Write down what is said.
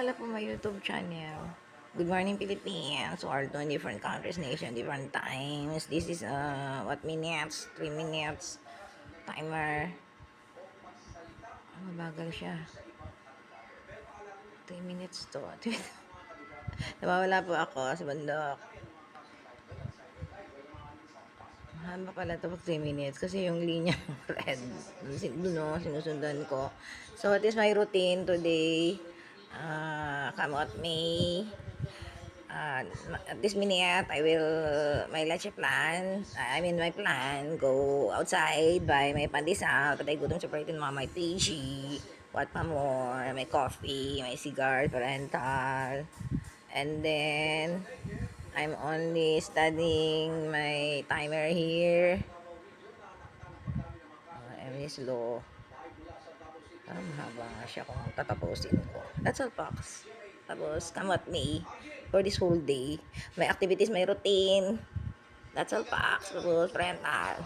Hello po my YouTube channel. Good morning Philippines. World in different countries, nation, different times. This is what minutes? 3 minutes. Timer. Mabagal siya. 3 minutes to. Nawawala po ako sa bundok. Mahaba pala ito pag 3 minutes kasi yung linya red. Doon no, sinusundan ko. So what is my routine today? Come at me. At this minute, I will, my leche plan, my plan, go outside, buy my pandesal, patay gutom sa party ng mga may PG, what pa more, may coffee, may cigar, parental, and then, I'm only studying my timer here, very slow, parang mahaba nga siya kung tatapusin ko. That's all, Fox. Tapos, come with me for this whole day. May activities, may routine. That's all, Fox. Tapos, parental.